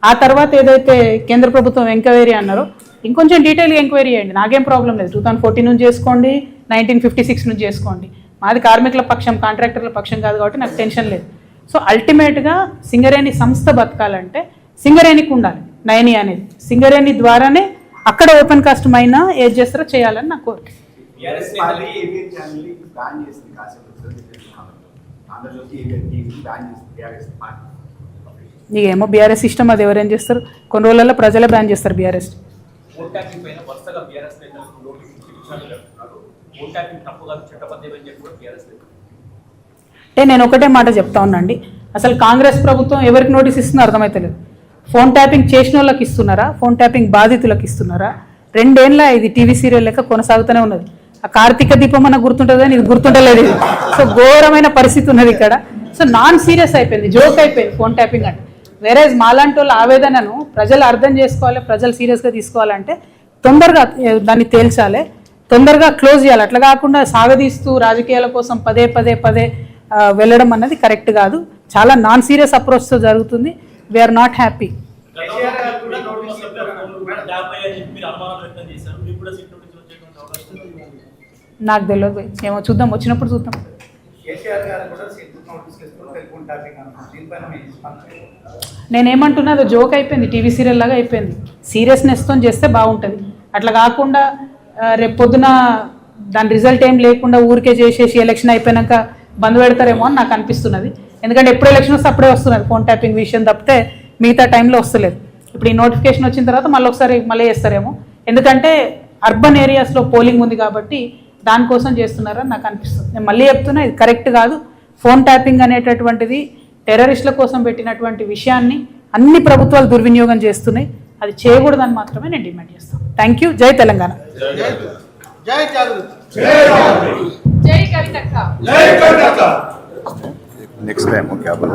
ఆ తర్వాత ఏదైతే కేంద్ర ప్రభుత్వం ఎంక్వైరీ అన్నారో ఇంకొంచెం డీటెయిల్గా ఎంక్వైరీ చేయండి, నాకేం ప్రాబ్లం లేదు. 2014 నుంచి చేసుకోండి, 1956 నుంచి చేసుకోండి. మాది కార్మికుల పక్షం, కాంట్రాక్టర్ల పక్షం కాదు కాబట్టి నాకు టెన్షన్ లేదు. సో అల్టిమేట్గా సింగరేణి సంస్థ బతకాలంటే సింగరేణికి ఉండాలి నయని అనేది. సింగరేణి ద్వారానే అక్కడ ఓపెన్ కాస్ట్ మైనా ఏది చేస్తారో చేయాలని నా కోరిక. నీకేమో బీఆర్ఎస్ ఇష్టం, అది ఎవరేం చేస్తారు. కొన్ని రోజులలో ప్రజలే బ్యాన్ చేస్తారు బీఆర్ఎస్. అంటే నేను ఒకటే మాట చెప్తా ఉన్నాండి, అసలు కాంగ్రెస్ ప్రభుత్వం ఎవరికి నోటీస్ ఇస్తుందో అర్థమైతలేదు. ఫోన్ ట్యాపింగ్ చేసిన వాళ్ళకి ఇస్తున్నారా, ఫోన్ ట్యాపింగ్ బాధితులకు ఇస్తున్నారా? 2 ఏళ్ళ ఇది టీవీ సీరియల్ లెక్క కొనసాగుతూనే ఉన్నది. ఆ కార్తీక దీపం అన్న గుర్తుంటుంది కానీ ఇది గుర్తుంటలేదు. ఇది సో ఘోరమైన పరిస్థితి ఉన్నది ఇక్కడ. సో నాన్ సీరియస్ అయిపోయింది, జోక్ అయిపోయింది ఫోన్ ట్యాపింగ్ అంటే. వేరే మాలాంటి వాళ్ళ ఆవేదనను ప్రజలు అర్థం చేసుకోవాలి, ప్రజలు సీరియస్గా తీసుకోవాలంటే తొందరగా దాన్ని తేల్చాలి, తొందరగా క్లోజ్ చేయాలి. అట్లా కాకుండా సాగదీస్తూ రాజకీయాల కోసం పదే వెళ్ళడం అన్నది కరెక్ట్ కాదు. చాలా నాన్ సీరియస్ అప్రోచ్తో జరుగుతుంది. We are not happy. నాకు తెలియదు, ఏమో చూద్దాం, వచ్చినప్పుడు చూద్దాం. నేనేమంటున్నా అది జోక్ అయిపోయింది, టీవీ సీరియల్ లాగా అయిపోయింది. సీరియస్నెస్తో చేస్తే బాగుంటుంది. అట్లా కాకుండా రేపు పొద్దున దాని రిజల్ట్ ఏం లేకుండా ఊరికే చేసేసి ఎలక్షన్ అయిపోయాక బంద్ పెడతారేమో అని నాకు అనిపిస్తున్నది. ఎందుకంటే ఎప్పుడు ఎలక్షన్ వస్తే అప్పుడే వస్తున్నది ఫోన్ ట్యాపింగ్ విషయం తప్పితే మిగతా టైంలో వస్తలేదు. ఇప్పుడు ఈ నోటిఫికేషన్ వచ్చిన తర్వాత మళ్ళీ చేస్తారేమో, ఎందుకంటే అర్బన్ ఏరియాస్లో పోలింగ్ ఉంది కాబట్టి దానికోసం చేస్తున్నారని నాకు అనిపిస్తుంది. నేను మళ్ళీ చెప్తున్నా, ఇది కరెక్ట్ కాదు. ఫోన్ ట్యాపింగ్ అనేటటువంటిది టెర్రరిస్టుల కోసం పెట్టినటువంటి విషయాన్ని అన్ని ప్రభుత్వాలు దుర్వినియోగం చేస్తున్నాయి. అది చేయకూడదని మాత్రమే నేను డిమాండ్ చేస్తాను. Thank you. జై తెలంగాణ. नेक्स्ट टाइम क्या बोला